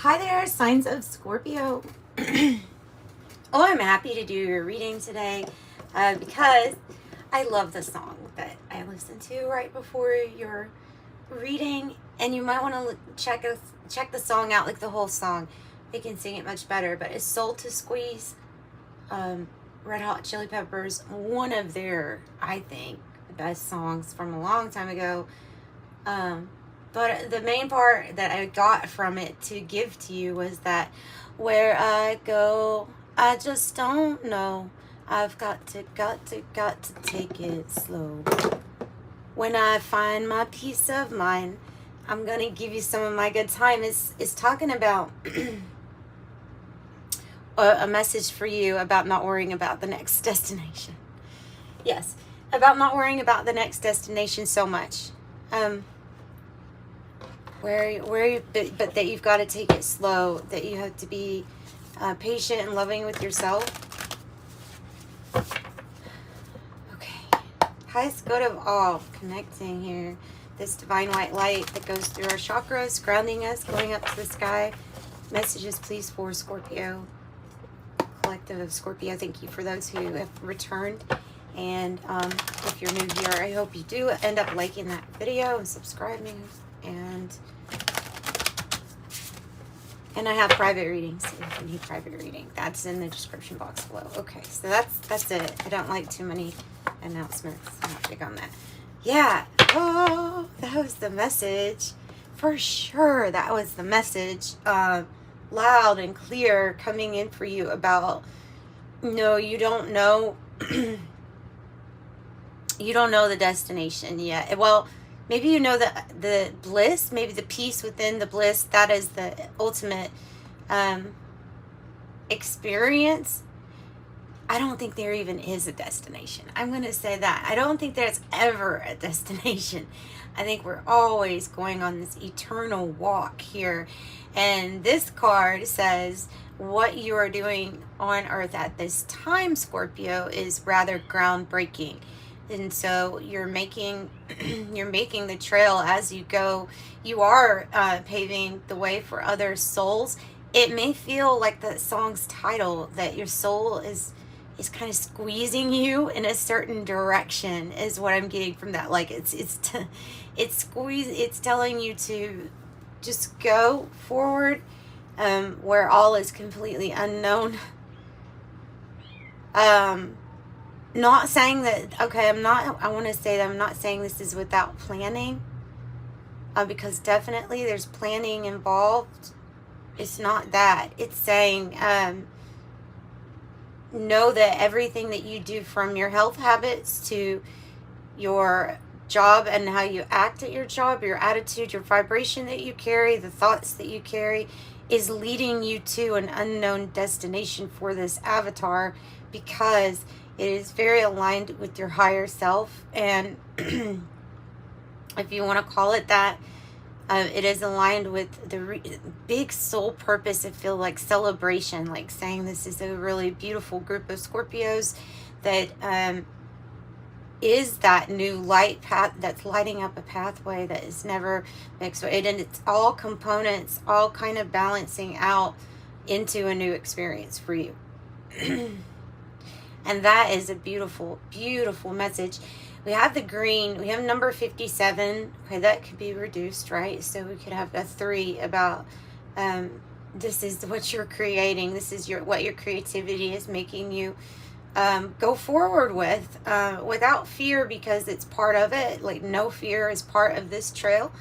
Hi there, signs of Scorpio. Oh, I'm happy to do your reading today because I love the song that I listened to right before your reading, and you might want to check the song out, like the whole song. They can sing it much better, but it's Soul to Squeeze, Red Hot Chili Peppers, one of their, I think, best songs from a long time ago. But the main part that I got from it to give to you was that where I go, I just don't know. I've got to take it slow. When I find my peace of mind, I'm going to give you some of my good time. It's talking about a message for you about not worrying about the next destination. Yes, about not worrying about the next destination so much. But that you've got to take it slow, that you have to be patient and loving with yourself. Okay. Highest good of all, connecting here. This divine white light that goes through our chakras, grounding us, going up to the sky. Messages, please, for Scorpio. Collective of Scorpio, thank you for those who have returned. And if you're new here, I hope you do end up liking that video and subscribing. And I have private readings if you need private reading. That's in the description box below. Okay, so that's it. I don't like too many announcements. I'm not big on that. Yeah. Oh, that was the message. For sure, that was the message. Loud and clear coming in for you about, no, you don't know. You don't know the destination yet. Well, maybe you know the bliss, maybe the peace within the bliss. That is the ultimate experience. I don't think there even is a destination. I'm going to say that. I don't think there's ever a destination. I think we're always going on this eternal walk here. And this card says what you are doing on Earth at this time, Scorpio, is rather groundbreaking. And so you're making the trail as you go. You are paving the way for other souls. It may feel like the song's title, that your soul is kind of squeezing you in a certain direction, is what I'm getting from that. Like it's telling you to just go forward, where all is completely unknown. Not saying that, okay, I want to say that I'm not saying this is without planning, because definitely there's planning involved. It's not that. It's saying, know that everything that you do, from your health habits to your job and how you act at your job, your attitude, your vibration that you carry, the thoughts that you carry, is leading you to an unknown destination for this avatar, because it is very aligned with your higher self. And if you want to call it that, it is aligned with the big soul purpose. I feel like celebration, like saying this is a really beautiful group of Scorpios that is that new light path that's lighting up a pathway that is never mixed with it. And it's all components, all kind of balancing out into a new experience for you. And that is a beautiful, beautiful message. We have the green. We have number 57. Okay, that could be reduced, right? So we could have a 3 about this is what you're creating. This is what your creativity is making you go forward with, without fear, because it's part of it. Like, no fear is part of this trail.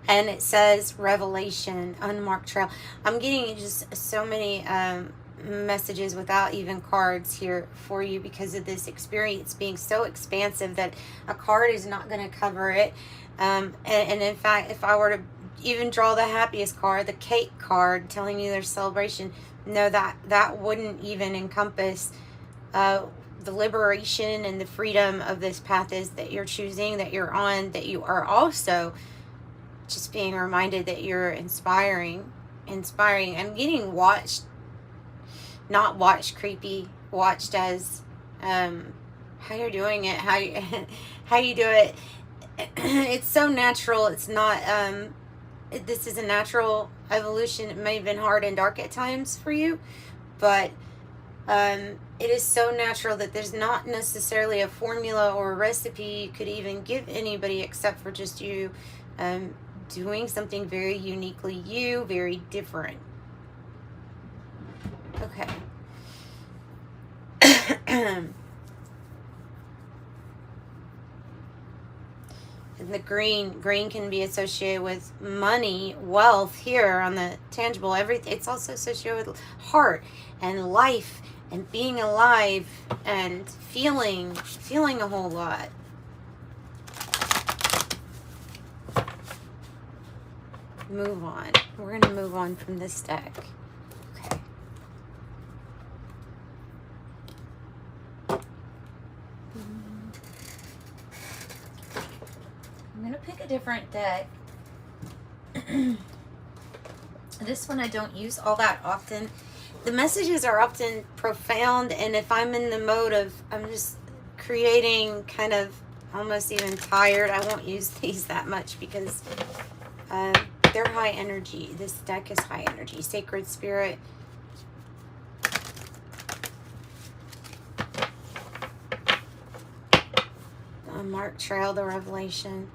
And it says revelation, unmarked trail. I'm getting just so many messages without even cards here for you, because of this experience being so expansive that a card is not going to cover it. And in fact, if I were to even draw the happiest card, the cake card, telling you there's celebration, no, that wouldn't even encompass the liberation and the freedom of this path is that you're choosing, that you're on, that you are also just being reminded that you're inspiring. I'm getting watched, not watched creepy, watched as how you're doing it, how you do it, it's so natural. It's not, this is a natural evolution. It may have been hard and dark at times for you, but it is so natural that there's not necessarily a formula or a recipe you could even give anybody except for just you doing something very uniquely you, very different. Okay. And the green can be associated with money, wealth here on the tangible, everything. It's also associated with heart and life and being alive and feeling a whole lot. Move on. We're going to move on from this deck. Okay. I'm going to pick a different deck. This one I don't use all that often. The messages are often profound, and if I'm in the mode of, I'm just creating kind of almost even tired, I won't use these that much because they're high energy. This deck is high energy. Sacred Spirit. Mark Trail, the Revelation.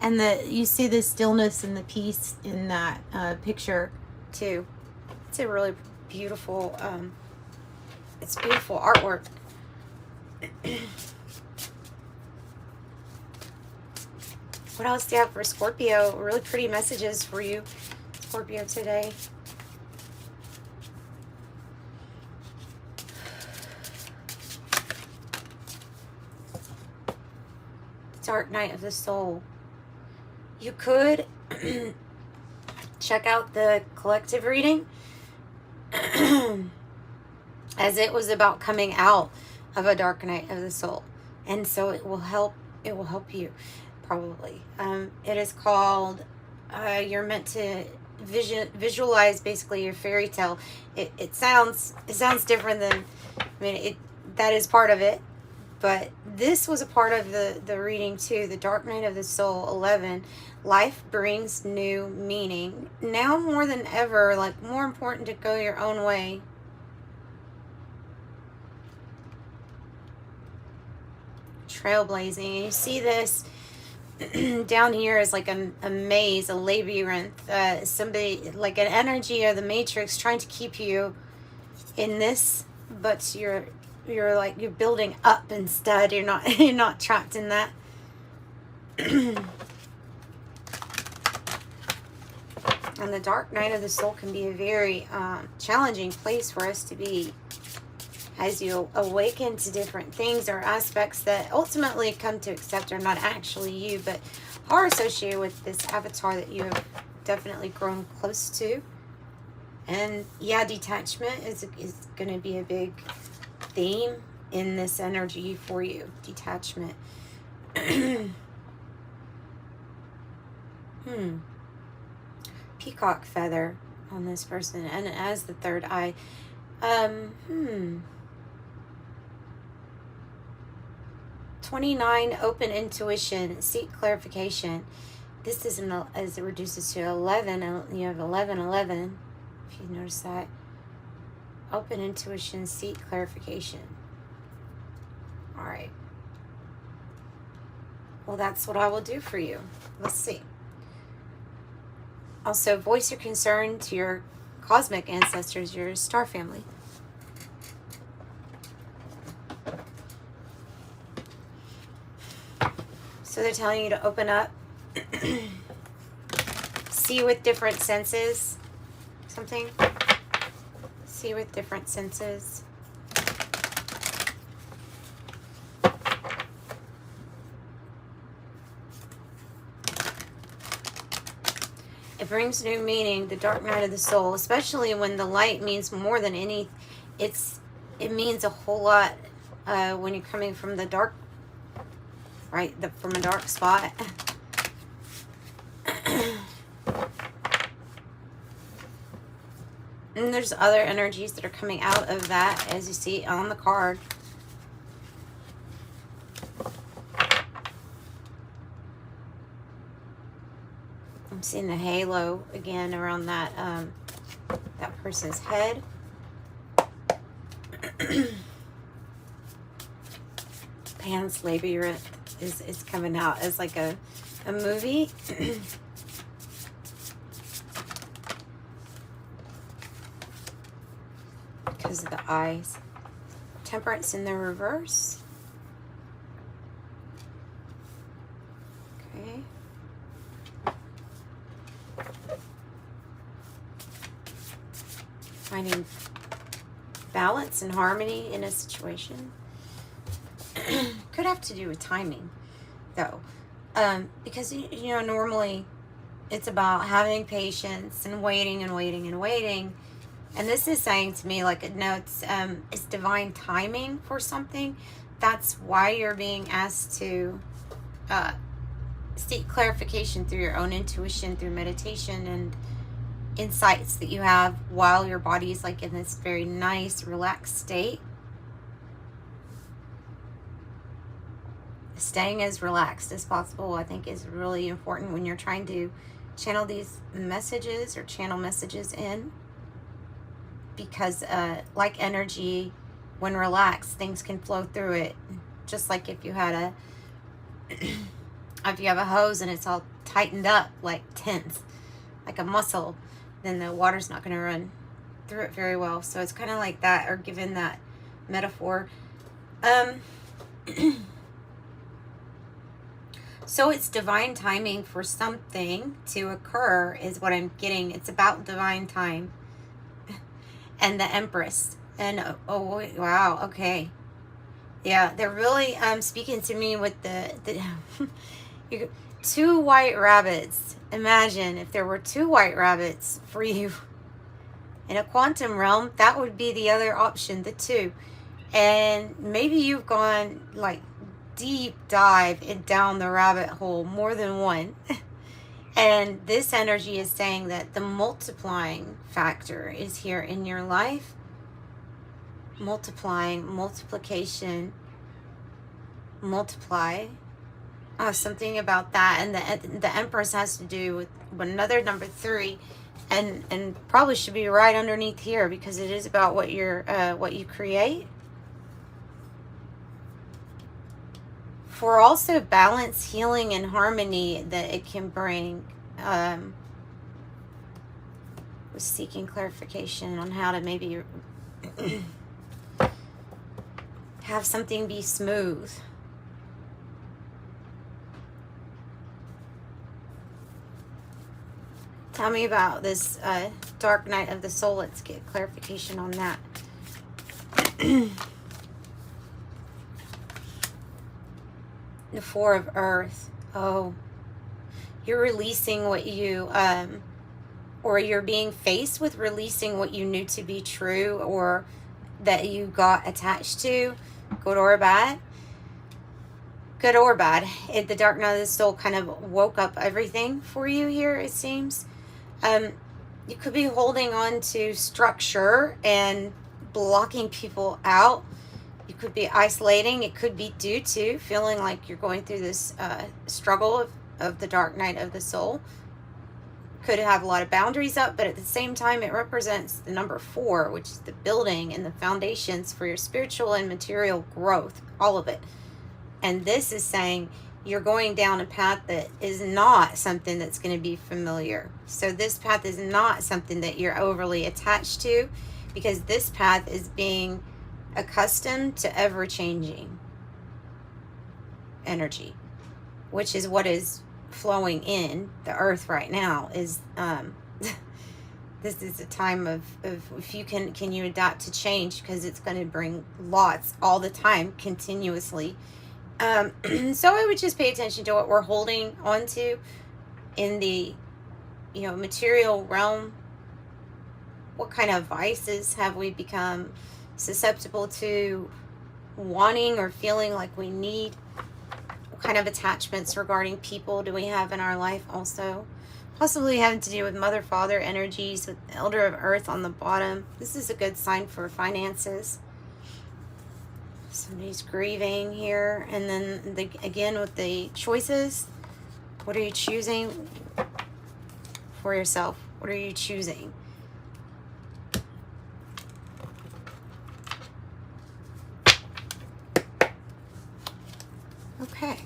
And you see the stillness and the peace in that picture too. It's a really beautiful, it's beautiful artwork. What else do you have for Scorpio? Really pretty messages for you, Scorpio, today. Dark Night of the Soul. You could check out the collective reading as it was about coming out of a dark night of the soul, and so it will help you probably. It is called you're meant to visualize basically your fairy tale. It sounds different than, I mean, that is part of it, but this was a part of the reading too. The Dark Night of the Soul 11. Life brings new meaning. Now more than ever, like, more important to go your own way. Trailblazing. You see this down here is like a maze, a labyrinth. Somebody, like an energy or the Matrix, trying to keep you in this, but you're building up instead. You're not trapped in that. And the Dark Night of the Soul can be a very challenging place for us to be as you awaken to different things or aspects that ultimately come to accept are not actually you, but are associated with this avatar that you have definitely grown close to. And yeah, detachment is going to be a big theme in this energy for you. Detachment. Peacock feather on this person, and as the third eye. 29, open intuition, seek clarification. This is as it reduces to 11, and you have 11, if you notice that. Open intuition, seek clarification. All right. Well, that's what I will do for you. Let's see. Also, voice your concern to your cosmic ancestors, your star family. So they're telling you to open up, see with different senses, something. See with different senses. It brings new meaning, the Dark Night of the Soul, especially when the light means more than any. It means a whole lot when you're coming from the dark, right? From a dark spot. And there's other energies that are coming out of that, as you see on the card. I'm seeing the halo again around that that person's head. Pan's Labyrinth is coming out as like a movie. Because of the eyes. Temperance in the reverse. Okay. Finding balance and harmony in a situation. Could have to do with timing, though. Because, you know, normally it's about having patience and waiting and waiting and waiting. And this is saying to me, like, no, it's divine timing for something. That's why you're being asked to seek clarification through your own intuition, through meditation and insights that you have while your body is like in this very nice, relaxed state. Staying as relaxed as possible, I think, is really important when you're trying to channel these messages or channel messages in. Because like energy, when relaxed, things can flow through it. Just like if you had if you have a hose and it's all tightened up, like tense, like a muscle, then the water's not going to run through it very well. So it's kind of like that, or given that metaphor. So it's divine timing for something to occur is what I'm getting. It's about divine time. And the Empress. And, oh, wow, okay. Yeah, they're really speaking to me with the two white rabbits. Imagine if there were two white rabbits for you. In a quantum realm, that would be the other option, the two. And maybe you've gone, like, deep dive down the rabbit hole, more than one. And this energy is saying that the multiplying factor is here in your life. Multiplying, multiplication, multiply. Something about that. And the Empress has to do with another number 3. And probably should be right underneath here, because it is about what you create. For also balance, healing, and harmony that it can bring. Was seeking clarification on how to maybe have something be smooth. Tell me about this dark night of the soul. Let's get clarification on that. The 4 of Earth. Oh, you're releasing what you, or you're being faced with releasing what you knew to be true, or that you got attached to, good or bad. Good or bad. The dark night of the soul kind of woke up everything for you here, it seems. You could be holding on to structure and blocking people out. You could be isolating. It could be due to feeling like you're going through this struggle of the dark night of the soul. Could have a lot of boundaries up, but at the same time, it represents the number 4, which is the building and the foundations for your spiritual and material growth, all of it. And this is saying you're going down a path that is not something that's going to be familiar. So this path is not something that you're overly attached to, because this path is being accustomed to ever-changing energy, which is what is flowing in the earth right now. Is this is a time of if you can you adapt to change, because it's going to bring lots all the time, continuously. So I would just pay attention to what we're holding on to in the material realm. What kind of vices have we become susceptible to wanting or feeling like we need? What kind of attachments regarding people do we have in our life also? Possibly having to do with mother, father energies, with the elder of earth on the bottom. This is a good sign for finances. Somebody's grieving here. And then again with the choices. What are you choosing? for yourself? What are you choosing? Okay,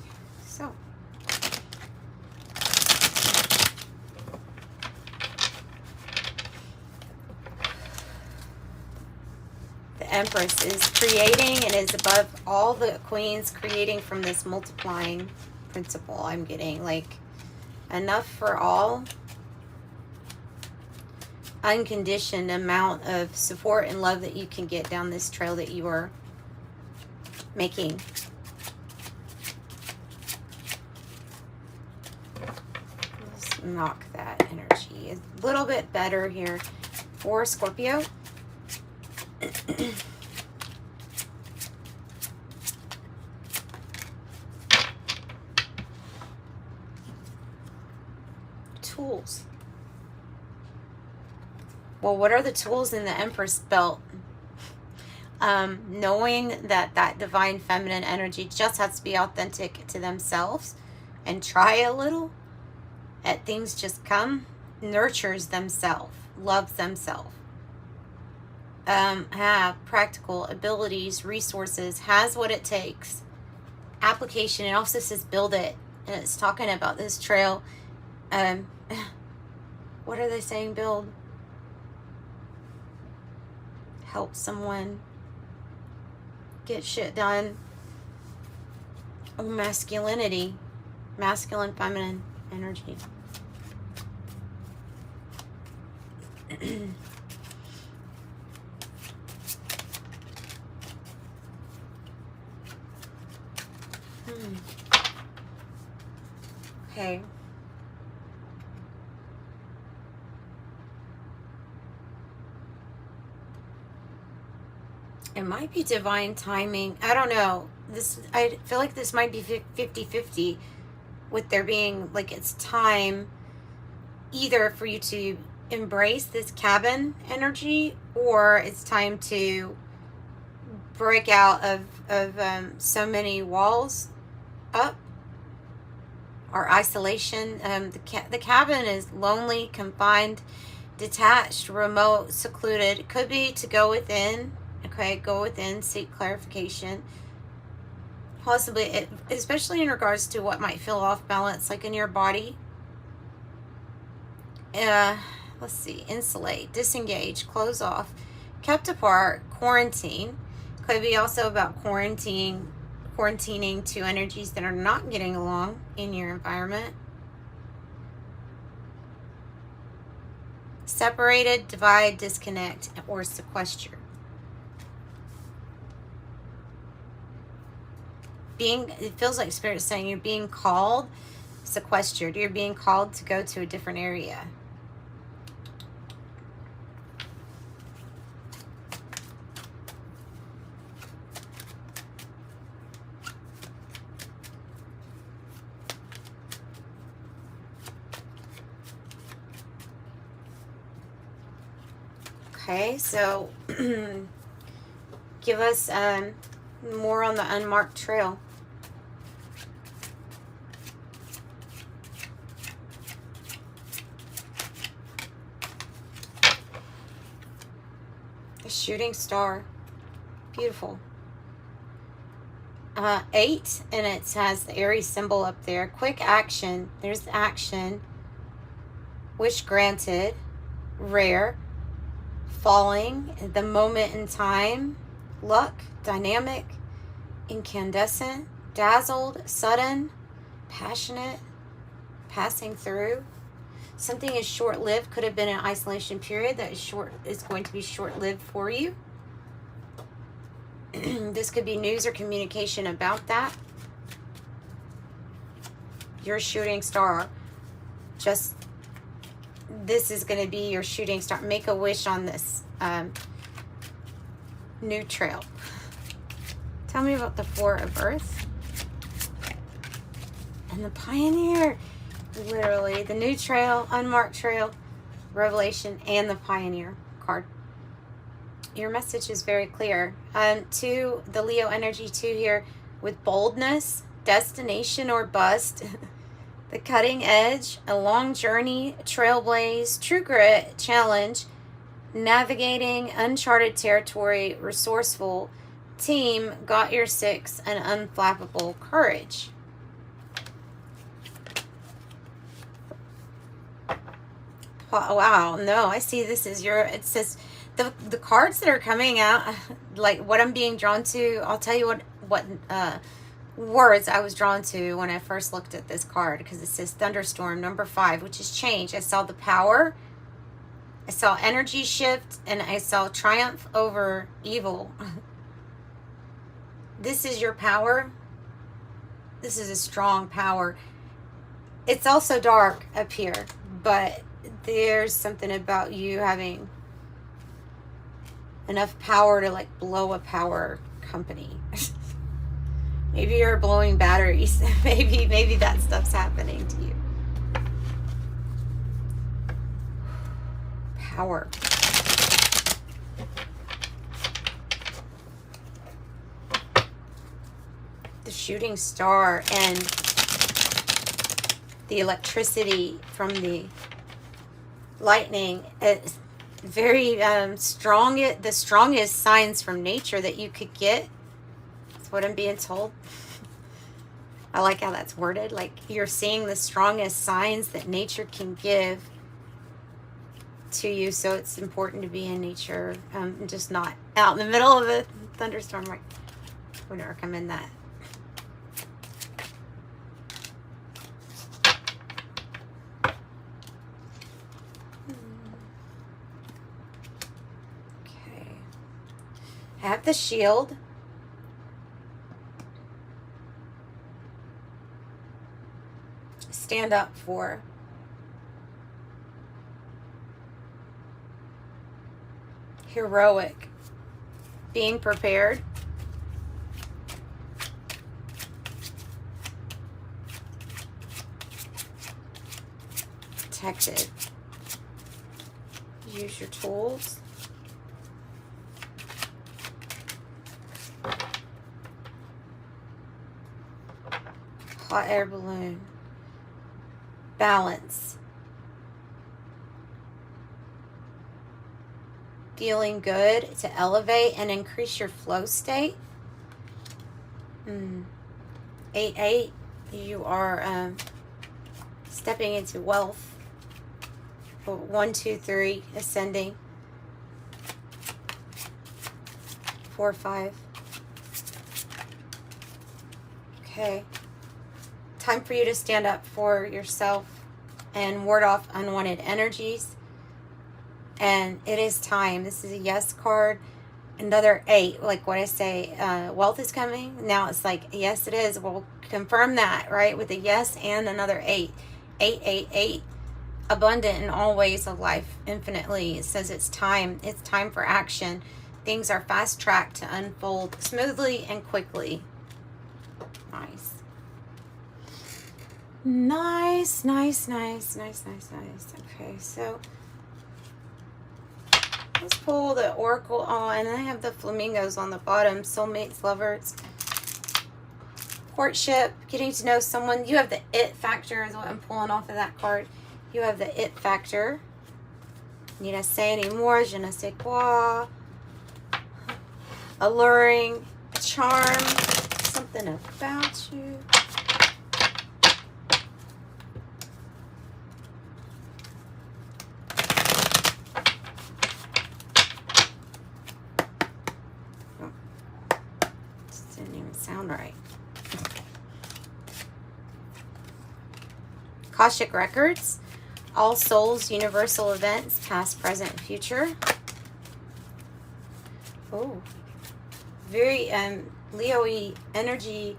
so the Empress is creating and is above all the queens, creating from this multiplying principle. I'm getting like enough for all, unconditioned amount of support and love that you can get down this trail that you are making. Let's knock that energy a little bit better here for Scorpio. Tools. Well, what are the tools in the Empress belt? Knowing that that divine feminine energy just has to be authentic to themselves and try a little at things, just come, nurtures themselves, loves themselves, have practical abilities, resources, has what it takes. Application, it also says build it, and it's talking about this trail. What are they saying? Build. Help someone get shit done. Oh, masculinity. Masculine, feminine energy. Okay. It might be divine timing. I don't know. I feel like this might be 50-50 with there being like it's time either for you to embrace this cabin energy, or it's time to break out of so many walls up or isolation. The cabin is lonely, confined, detached, remote, secluded. It could be to go within. Okay, go within, seek clarification. Possibly, especially in regards to what might feel off balance, like in your body. Let's see, insulate, disengage, close off, kept apart, quarantine. Could be also about quarantining to energies that are not getting along in your environment. Separated, divide, disconnect, or sequester. It feels like Spirit is saying you're being called, sequestered. You're being called to go to a different area. Okay, so give us more on the unmarked trail. A shooting star. Beautiful. 8, and it has the Aries symbol up there. Quick action. There's the action. Wish granted. Rare. Falling. The moment in time. Luck. Dynamic. Incandescent. Dazzled. Sudden. Passionate. Passing through. Something is short-lived. Could have been an isolation period that is going to be short-lived for you. This could be news or communication about that. Your shooting star. Just, this is going to be your shooting star. Make a wish on this new trail. Tell me about the 4 of Earth. And the Pioneer. Literally, the new trail, unmarked trail, revelation, and the Pioneer card. Your message is very clear. To the Leo energy too here, with boldness, destination or bust. The cutting edge, a long journey, trailblaze, true grit, challenge, navigating uncharted territory, resourceful, team, got your six, and unflappable courage. Wow, no, I see this is your, it says, the cards that are coming out, like what I'm being drawn to, I'll tell you what words I was drawn to when I first looked at this card, because it says thunderstorm, number 5, which is change. I saw the power, I saw energy shift, and I saw triumph over evil. This is your power. This is a strong power. It's also dark up here, but there's something about you having enough power to like blow a power company. Maybe you're blowing batteries. maybe that stuff's happening to you. Power. The shooting star and the electricity from the lightning. It's very strong. The strongest signs from nature that you could get. That's what I'm being told. I like how that's worded. Like you're seeing the strongest signs that nature can give to you. So it's important to be in nature, just not out in the middle of a thunderstorm. Right? Wouldn't recommend that. I have the shield. Stand up for. Heroic. Being prepared. Protected. Use your tools. Hot air balloon. Balance. Feeling good to elevate and increase your flow state. 8-8. You are stepping into wealth. 1-2-3. Ascending. 4-5. Okay. Time for you to stand up for yourself and ward off unwanted energies. And it is time. This is a yes card. Another 8, like what I say, wealth is coming. Now it's like, yes, it is. We'll confirm that, right? With a yes and another 8. 8. Abundant in all ways of life, infinitely. It says it's time. It's time for action. Things are fast-tracked to unfold smoothly and quickly. Nice. Nice. Okay, so let's pull the oracle. Oh, and I have the flamingos on the bottom. Soulmates, lovers, courtship, getting to know someone. You have the it factor is what I'm pulling off of that card. You have the it factor. Need I say any more? Je ne sais quoi. Alluring, charm, something about you. Didn't even sound right. Akashic records, all souls, universal events, past, present, future. Oh, very Leo-y energy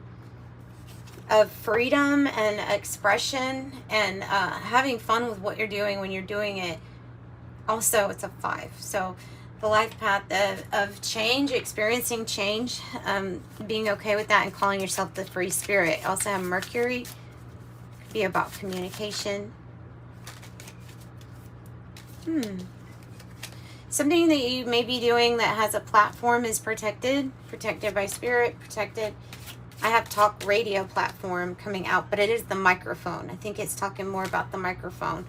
of freedom and expression and having fun with what you're doing when you're doing it. Also, it's a 5. So the life path of change, experiencing change, being okay with that and calling yourself the free spirit. Also have Mercury, could be about communication. Something that you may be doing that has a platform is protected by spirit, protected. I have talk radio platform coming out, but it is the microphone. I think it's talking more about the microphone.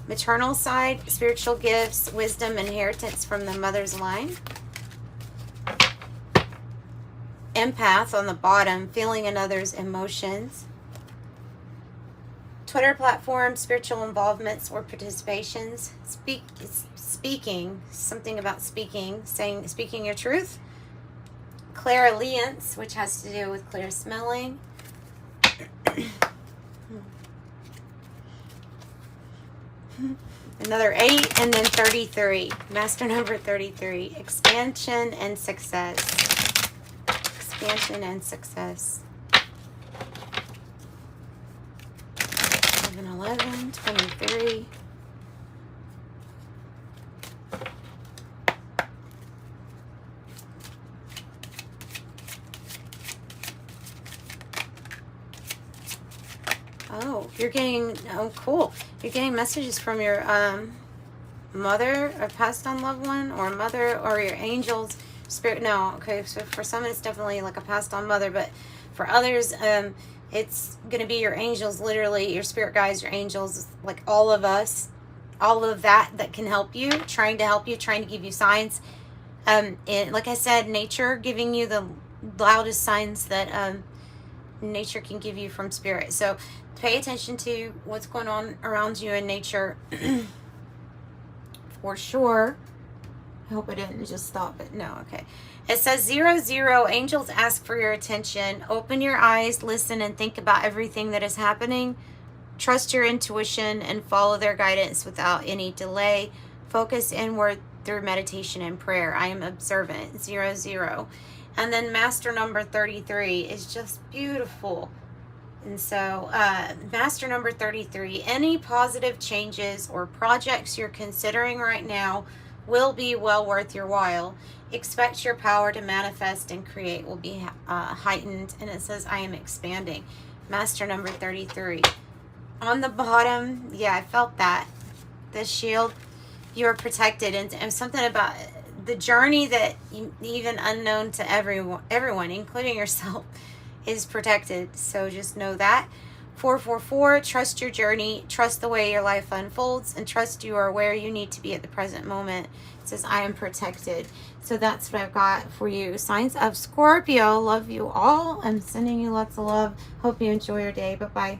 Maternal side, spiritual gifts, wisdom, inheritance from the mother's line. Empath on the bottom, feeling another's emotions. Twitter platform, spiritual involvements or participations. Speaking, something about speaking, speaking your truth. Clairalience, which has to do with clear smelling. Another 8, and then 33. Master number 33. Expansion and success. Expansion and success. 11, 23. Oh, you're getting, oh, cool. You're getting messages from your mother, a passed on loved one, or mother, or your angels, spirit. No, okay, so for some it's definitely like a passed on mother, but for others, it's going to be your angels, literally, your spirit guides, your angels, like all of us, all of that can help you, trying to give you signs. And like I said, nature giving you the loudest signs that nature can give you from spirit. So pay attention to what's going on around you in nature for sure. I hope I didn't just stop it. No, okay. It says 00, angels ask for your attention. Open your eyes, listen, and think about everything that is happening. Trust your intuition and follow their guidance without any delay. Focus inward through meditation and prayer. I am observant. 00. And then master number 33 is just beautiful. And so master number 33, any positive changes or projects you're considering right now will be well worth your while. Expect your power to manifest and create will be heightened. And it says, I am expanding. Master number 33. On the bottom, yeah, I felt that. The shield, you are protected. And something about the journey that even unknown to everyone, including yourself, is protected. So just know that. 444, trust your journey, trust the way your life unfolds, and trust you are where you need to be at the present moment. It says, I am protected. So that's what I've got for you. Signs of Scorpio. Love you all. I'm sending you lots of love. Hope you enjoy your day. Bye-bye.